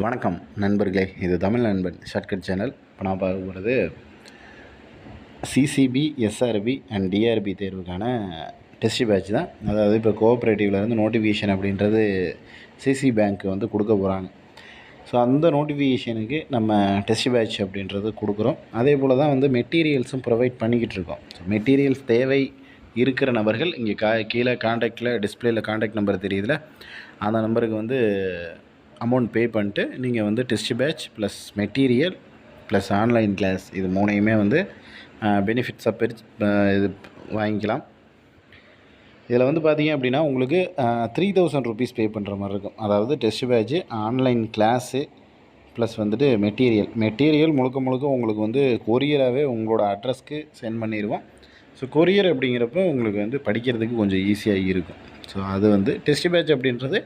வணக்கம் நண்பர்களே, இது தமிழ் நண்பன் ஷார்ட்கட் சேனல். இப்போ நான் பார்க்க போகிறது சிசிபி, எஸ்ஆர்பி அண்ட் டிஆர்பி தேர்வுக்கான டெஸ்ட் பேட்ச் தான். அதாவது இப்போ கோஆப்ரேட்டிவ்லேருந்து நோட்டிஃபிகேஷன் அப்படின்றது சிசி பேங்க் வந்து கொடுக்க போகிறாங்க. ஸோ அந்த நோட்டிஃபிகேஷனுக்கு நம்ம டெஸ்ட் பேட்ச் அப்படின்றது கொடுக்குறோம். அதே போல் தான் வந்து மெட்டீரியல்ஸும் ப்ரொவைட் பண்ணிக்கிட்டு இருக்கோம். ஸோ மெட்டீரியல்ஸ் தேவை இருக்கிற நபர்கள் இங்கே கீழே காண்டாக்டில் டிஸ்பிளேயில் காண்டாக்ட் நம்பர் தெரியுதுல, அந்த நம்பருக்கு வந்து அமௌண்ட் பே பண்ணிட்டு நீங்கள் வந்து test batch plus material plus online class இது மூணையுமே வந்து பெனிஃபிட்ஸாக இது வாங்கிக்கலாம். இதில் வந்து பார்த்தீங்க அப்படின்னா உங்களுக்கு 3000 ருபீஸ் பே பண்ணுற மாதிரி இருக்கும். அதாவது test patch, online class plus வந்துட்டு மெட்டீரியல் முழுக்க உங்களுக்கு வந்து கொரியராகவே உங்களோட அட்ரஸ்க்கு சென்ட் பண்ணிடுவோம். ஸோ கொரியர் அப்படிங்கிறப்ப உங்களுக்கு வந்து படிக்கிறதுக்கு கொஞ்சம் ஈஸியாக இருக்கும். ஸோ அது வந்து டெஸ்ட் பேட்ச் அப்படின்றது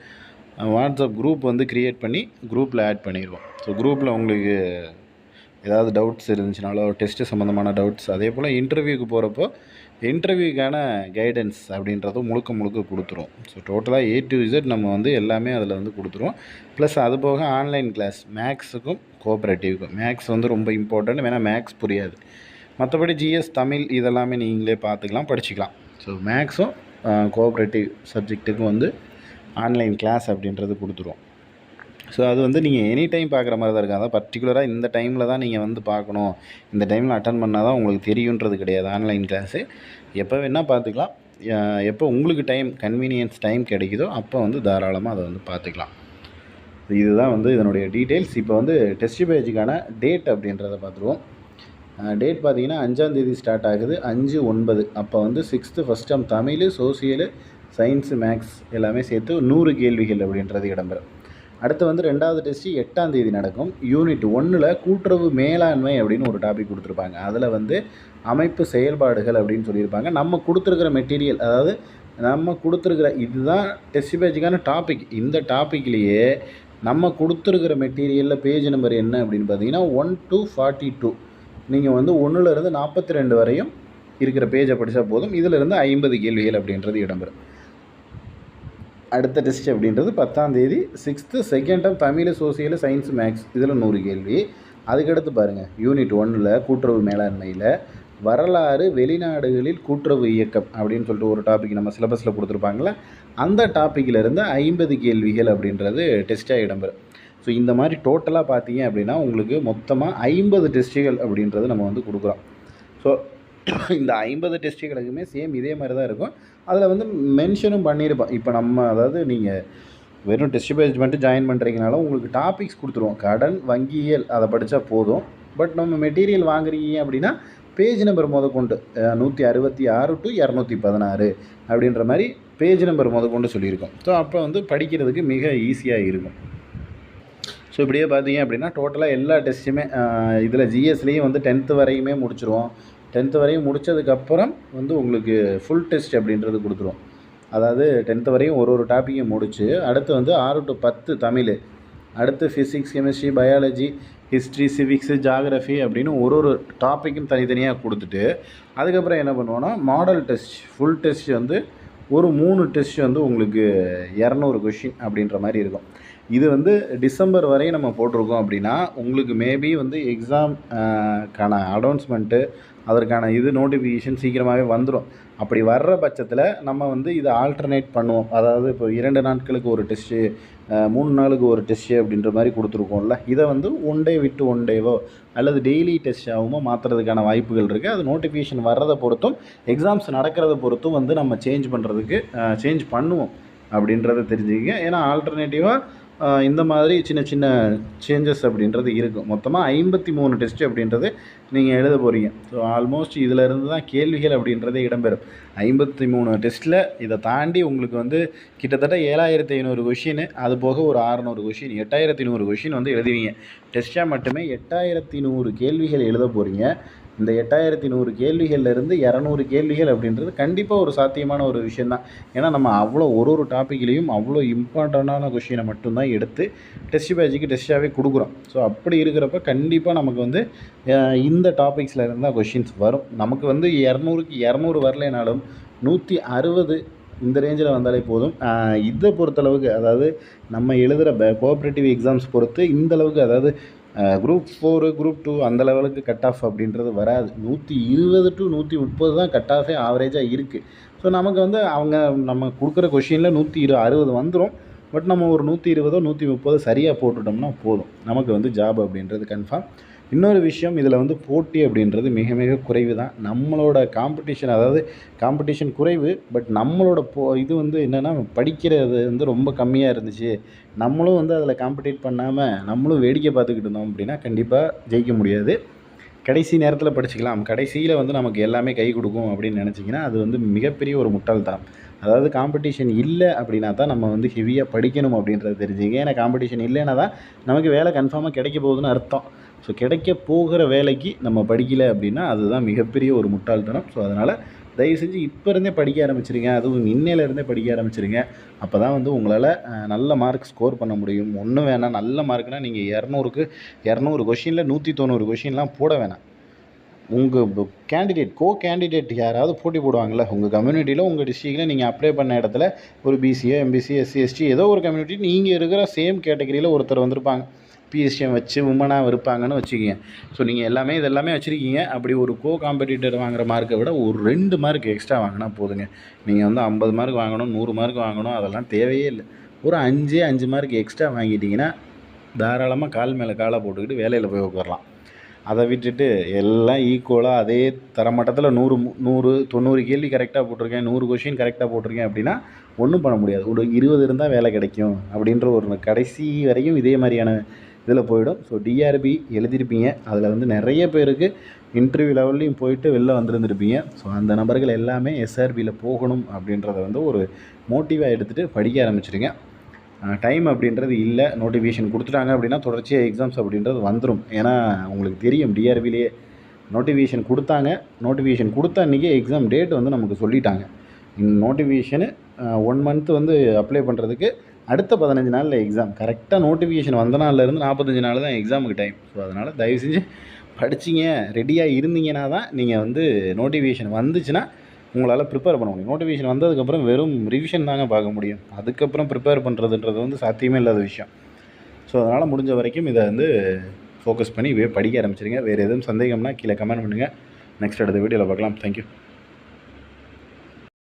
வாட்ஸ்அப் குரூப் வந்து க்ரியேட் பண்ணி குரூப்பில் ஆட் பண்ணிடுவோம். ஸோ குரூப்பில் உங்களுக்கு ஏதாவது டவுட்ஸ் இருந்துச்சுனாலோ, டெஸ்ட்டு சம்மந்தமான டவுட்ஸ், அதே போல் இன்டர்வியூக்கு போகிறப்போ இன்டர்வியூக்கான கைடன்ஸ் அப்படின்றதும் முழுக்க கொடுத்துருவோம். ஸோ டோட்டலாக A to Z நம்ம வந்து எல்லாமே அதில் வந்து கொடுத்துருவோம். ப்ளஸ் அது போக ஆன்லைன் கிளாஸ் மேக்ஸுக்கும் கோஆப்ரேட்டிவ்க்கும். மேக்ஸ் வந்து ரொம்ப இம்பார்ட்டன்ட், வேணால் மேக்ஸ் புரியாது. மற்றபடி ஜிஎஸ், தமிழ் இதெல்லாமே நீங்களே பார்த்துக்கலாம், படிச்சுக்கலாம். ஸோ மேக்ஸும் கோஆப்ரேட்டிவ் சப்ஜெக்ட்டுக்கும் வந்து ஆன்லைன் கிளாஸ் அப்படின்றது கொடுத்துருவோம். ஸோ அது வந்து நீங்கள் எனி டைம் பார்க்குற மாதிரி தான் இருக்கும். அதாவது பர்டிகுலராக இந்த டைமில் தான் நீங்கள் வந்து பார்க்கணும், இந்த டைமில் அட்டன் பண்ணால் தான் உங்களுக்கு தெரியுன்றது கிடையாது. ஆன்லைன் கிளாஸு எப்போ வேணால் பார்த்துக்கலாம். எப்போ உங்களுக்கு கன்வீனியன்ஸ் டைம் கிடைக்குதோ அப்போ வந்து தாராளமாக அதை வந்து பார்த்துக்கலாம். இதுதான் வந்து இதனுடைய டீட்டெயில்ஸ். இப்போ வந்து டெஸ்ட் பேட்சுக்கான டேட் அப்படின்றத பார்த்துருவோம். டேட் பார்த்திங்கன்னா 5ஆம் தேதி ஸ்டார்ட் ஆகுது, 5/9. அப்போ வந்து 6th first term Tamil, social, science, maths எல்லாமே சேர்த்து 100 கேள்விகள் அப்படின்றது இடம்பெறும். அடுத்து வந்து 2வது டெஸ்ட்டு 8ஆம் தேதி நடக்கும். யூனிட் 1ல் கூட்டுறவு மேலாண்மை அப்படின்னு ஒரு டாபிக் கொடுத்துருப்பாங்க. அதில் வந்து அமைப்பு செயல்பாடுகள் அப்படின்னு சொல்லியிருப்பாங்க. நம்ம கொடுத்துருக்கிற மெட்டீரியல், அதாவது நம்ம கொடுத்துருக்கிற இதுதான் டெஸ்ட் பேட்சுக்கான டாபிக். இந்த டாப்பிக்லேயே நம்ம கொடுத்துருக்கிற மெட்டீரியலில் பேஜ் நம்பர் என்ன அப்படின்னு பார்த்தீங்கன்னா 1 to 42. நீங்கள் வந்து 1லேருந்து 42 வரையும் இருக்கிற பேஜை படித்தா போதும். இதிலிருந்து 50 கேள்விகள் அப்படின்றது இடம்பெறும். அடுத்த டெஸ்ட் அப்படின்றது 10ஆம் தேதி 6th second term Tamil, social, science, maths இதில் 100 கேள்வி. அதுக்கடுத்து பாருங்கள், யூனிட் 1ல் கூட்டுறவு மேலாண்மையில் வரலாறு வெளிநாடுகளில் கூட்டுறவு இயக்கம் அப்படின்னு சொல்லிட்டு ஒரு டாபிக் நம்ம சிலபஸில் கொடுத்துருப்பாங்களே, அந்த டாப்பிக்கிலேருந்து 50 கேள்விகள் அப்படின்றது டெஸ்ட்டாக இடம்பெறும். ஸோ இந்த மாதிரி டோட்டலாக பார்த்தீங்க அப்படின்னா உங்களுக்கு மொத்தமாக 50 டெஸ்ட்டுகள் அப்படின்றது நம்ம வந்து கொடுக்குறோம். ஸோ இந்த 50 டெஸ்ட்டுகளுக்குமே சேம் இதே மாதிரி தான் இருக்கும். அதில் வந்து மென்ஷனும் பண்ணியிருப்போம். இப்போ நம்ம அதாவது நீங்கள் வெறும் டெஸ்ட் பேட்ச் மட்டும் ஜாயின் பண்ணுறீங்கனாலும் உங்களுக்கு டாபிக்ஸ் கொடுத்துருவோம். கடன், வங்கியியல் அதை படித்தா போதும். பட் நம்ம மெட்டீரியல் வாங்குறீங்க அப்படின்னா பேஜ் நம்பர் முதற்கொண்டு 166 to 216 அப்படின்ற மாதிரி பேஜ் நம்பர் முதற்கொண்டு சொல்லியிருக்கோம். ஸோ அப்போ வந்து படிக்கிறதுக்கு மிக ஈஸியாக இருக்கும். ஸோ இப்படியே பார்த்தீங்க அப்படின்னா டோட்டலாக எல்லா டெஸ்ட்டுமே இதில் ஜிஎஸ்லேயும் வந்து 10th வரையுமே முடிச்சிருவோம். 10th வரையும் முடித்ததுக்கப்புறம் வந்து உங்களுக்கு ஃபுல் டெஸ்ட் அப்படின்றது கொடுத்துருவோம். அதாவது 10th வரையும் ஒரு டாப்பிக்கையும் முடித்து அடுத்து வந்து 6 to 10 தமிழ், அடுத்து physics, chemistry, biology, history, civics, geography அப்படின்னு ஒரு டாப்பிக்கும் தனித்தனியாக கொடுத்துட்டு அதுக்கப்புறம் என்ன பண்ணுவோன்னா மாடல் டெஸ்ட், ஃபுல் டெஸ்ட் வந்து ஒரு 3 டெஸ்ட் வந்து உங்களுக்கு 200 கொஷின் அப்படின்ற மாதிரி இருக்கும். இது வந்து டிசம்பர் வரையும் நம்ம போட்டிருக்கோம் அப்படின்னா உங்களுக்கு மேபி வந்து எக்ஸாம்க்கான அனௌன்ஸ்மெண்ட்டு, அதற்கான நோட்டிஃபிகேஷன் சீக்கிரமாகவே வந்துடும். அப்படி வர்ற பட்சத்தில் நம்ம வந்து இதை ஆல்டர்னேட் பண்ணுவோம். அதாவது இப்போ 2 நாட்களுக்கு ஒரு டெஸ்ட்டு, 3 நாளுக்கு ஒரு டெஸ்ட்டு அப்படின்ற மாதிரி கொடுத்துருக்கோம்ல, இதை வந்து 1 டே விட்டு 1 டேவோ அல்லது டெய்லி டெஸ்ட்டாகவும் மாற்றுறதுக்கான வாய்ப்புகள் இருக்குது. அது நோட்டிஃபிகேஷன் வர்றதை பொறுத்தும் எக்ஸாம்ஸ் நடக்கிறத பொறுத்தும் வந்து நம்ம சேஞ்ச் பண்ணுவோம் அப்படின்றத தெரிஞ்சுக்கங்க. ஏன்னா ஆல்டர்னேட்டிவாக இந்த மாதிரி சின்ன சேஞ்சஸ் அப்படின்றது இருக்கும். மொத்தமாக 53 டெஸ்ட்டு அப்படின்றது நீங்கள் எழுத போகிறீங்க. ஸோ ஆல்மோஸ்ட் இதிலேருந்து தான் கேள்விகள் அப்படின்றதே இடம்பெறும். 53 டெஸ்ட்டில் இதை தாண்டி உங்களுக்கு வந்து கிட்டத்தட்ட 7500 கொஷின், அது போக ஒரு 600 கொஷின், 8100 கொஷின் வந்து எழுதுவீங்க. டெஸ்ட்டாக மட்டுமே 8100 கேள்விகள் எழுத போகிறீங்க. இந்த 8100 கேள்விகள்லேருந்து 200 கேள்விகள் அப்படின்றது கண்டிப்பாக ஒரு சாத்தியமான ஒரு விஷயந்தான். ஏன்னா நம்ம அவ்வளோ ஒரு டாப்பிக்லேயும் அவ்வளோ இம்பார்ட்டண்ட்டான கொஷினை மட்டும்தான் எடுத்து டெஸ்ட் பேட்சுக்கு டெஸ்ட்டாகவே கொடுக்குறோம். ஸோ அப்படி இருக்கிறப்ப கண்டிப்பாக நமக்கு வந்து இந்த டாபிக்ஸில் இருந்தால் கொஷின்ஸ் வரும். நமக்கு வந்து 200க்கு 200 வரலைனாலும் 160 இந்த ரேஞ்சில் வந்தாலே போதும். இதை பொறுத்தளவுக்கு அதாவது நம்ம எழுதுகிற கோஆப்ரேட்டிவ் எக்ஸாம்ஸ் பொறுத்து இந்தளவுக்கு அதாவது குரூப் 4 குரூப் 2 அந்த லெவலுக்கு கட் ஆஃப் அப்படின்றது வராது. 120 to 130 தான் கட் ஆஃபே ஆவரேஜாக இருக்குது. ஸோ நமக்கு வந்து நம்ம கொடுக்குற கொஷினில் 160 வந்துடும். பட் நம்ம ஒரு 120 130 சரியாக போட்டுட்டோம்னா போதும், நமக்கு வந்து ஜாப் அப்படின்றது கன்ஃபார்ம். இன்னொரு விஷயம், இதில் வந்து போட்டி அப்படின்றது மிக மிக குறைவு தான். நம்மளோட காம்படிஷன் அதாவது காம்படிஷன் குறைவு, பட் நம்மளோட இது வந்து என்னென்னா படிக்கிறது வந்து ரொம்ப கம்மியாக இருந்துச்சு. நம்மளும் வந்து அதில் காம்படிட் பண்ணாமல் நம்மளும் வேடிக்கை பார்த்துக்கிட்டு இருந்தோம் அப்படின்னா கண்டிப்பாக ஜெயிக்க முடியாது. கடைசி நேரத்தில் படிச்சுக்கலாம், கடைசியில் வந்து நமக்கு எல்லாமே கை கொடுக்கும் அப்படின்னு நினச்சிங்கன்னா அது வந்து மிகப்பெரிய ஒரு முட்டாள்தனம். அதாவது காம்படிஷன் இல்லை அப்படின்னா தான் நம்ம வந்து ஹெவியாக படிக்கணும் அப்படின்றத தெரிஞ்சுங்க. ஏன்னா காம்படிஷன் இல்லைன்னா தான் நமக்கு வேலை கன்ஃபார்மாக கிடைக்க போகுதுன்னு அர்த்தம். ஸோ கிடைக்க போகிற வேலைக்கு நம்ம படிக்கலை அப்படின்னா அதுதான் மிகப்பெரிய ஒரு முட்டாள்தனம். ஸோ அதனால் தயவு செஞ்சு இப்போ இருந்தே படிக்க ஆரம்பிச்சிருங்க, அதுவும் இன்னையிலேருந்தே படிக்க ஆரம்பிச்சிருங்க. அப்போ தான் வந்து உங்களால் நல்ல மார்க் ஸ்கோர் பண்ண முடியும். ஒன்றும் வேணாம், நல்ல மார்க்னால் நீங்கள் 200க்கு 200 கொஷினில் 190 கொஷின்லாம் போட வேணாம். உங்கள் கேண்டிடேட் யாராவது போட்டி போடுவாங்கள்ல, உங்கள் கம்யூனிட்டியில் உங்கள் டிஸ்ட்ரிக்டில் நீங்கள் அப்ளை பண்ண இடத்துல ஒரு பிசிஏ எம்பிசி எஸ்சி எஸ்டி ஏதோ ஒரு கம்யூனிட்டி நீங்கள் இருக்கிற சேம் கேட்டகரியில் ஒருத்தர் வந்திருப்பாங்க, பிஎஸ்டிஎம் வச்சு உமனாக இருப்பாங்கன்னு வச்சுக்கிங்க. ஸோ நீங்கள் இதெல்லாமே வச்சுருக்கீங்க. அப்படி ஒரு காம்படிட்டர் வாங்குகிற மார்க்கை விட ஒரு 2 மார்க் எக்ஸ்ட்ரா வாங்கினா போதுங்க. நீங்கள் வந்து 50 மார்க் வாங்கணும், 100 மார்க் வாங்கணும், அதெல்லாம் தேவையே இல்லை. ஒரு 5 மார்க் எக்ஸ்ட்ரா வாங்கிட்டிங்கன்னா தாராளமாக கால் மேலே காலை போட்டுக்கிட்டு வேலையில் போய் உட்காரலாம். அதை விட்டுட்டு எல்லாம் ஈக்குவலாக அதே தரமட்டத்தில் 90 கேள்வி கரெக்டாக போட்டிருக்கேன், 100 கொஷின் கரெக்டாக போட்டிருக்கேன் அப்படின்னா ஒன்றும் பண்ண முடியாது. ஒரு 20 இருந்தால் வேலை கிடைக்கும் அப்படின்ற ஒரு கடைசி வரையும் இதே மாதிரியான இதில் போயிடும். ஸோ டிஆர்பி எழுதியிருப்பீங்க, அதில் வந்து நிறைய பேருக்கு இன்டர்வியூ லெவல்லையும் போயிட்டு வெளில வந்துருந்துருப்பீங்க. ஸோ அந்த நபர்கள் எல்லாமே எஸ்ஆர்பியில் போகணும் அப்படின்றத வந்து ஒரு மோட்டிவாக எடுத்துகிட்டு படிக்க ஆரம்பிச்சிருங்க. டைம் அப்படின்றது இல்லை, நோட்டிஃபிகேஷன் கொடுத்துட்டாங்க அப்படின்னா தொடர்ச்சியாக எக்ஸாம்ஸ் அப்படின்றது வந்துடும். ஏன்னா உங்களுக்கு தெரியும் டிஆர்பிலேயே நோட்டிஃபிகேஷன் கொடுத்த அன்றைக்கி எக்ஸாம் டேட் வந்து நமக்கு சொல்லிட்டாங்க. நோட்டிஃபிகேஷனு 1 மந்த் வந்து அப்ளை பண்ணுறதுக்கு அடுத்த 15 நாளில் எக்ஸாம். கரெக்டாக நோட்டிஃபிகேஷன் வந்த நாள்லேருந்து 45 நாள் தான் எக்ஸாமுக்கு டைம். ஸோ அதனால் தயவு செஞ்சு படிச்சிங்க, ரெடியாக இருந்தீங்கன்னா தான் நீங்கள் வந்து நோட்டிஃபிகேஷன் வந்துச்சுன்னா உங்களால் ப்ரிப்பேர் பண்ண முடியும். நோட்டிஃபிகேஷன் வந்ததுக்கப்புறம் வெறும் ரிவிஷன் தாங்க பார்க்க முடியும். அதுக்கப்புறம் ப்ரிப்பேர் பண்ணுறதுன்றது வந்து சாத்தியமே இல்லாத விஷயம். ஸோ அதனால் முடிஞ்ச வரைக்கும் இதை வந்து ஃபோக்கஸ் பண்ணி படிக்க ஆரம்பிச்சிருங்க. வேறு எதுவும் சந்தேகம்னா கீழே கமெண்ட் பண்ணுங்கள். நெக்ஸ்ட் அடுத்த வீடியோவில் பார்க்கலாம். தேங்க்யூ.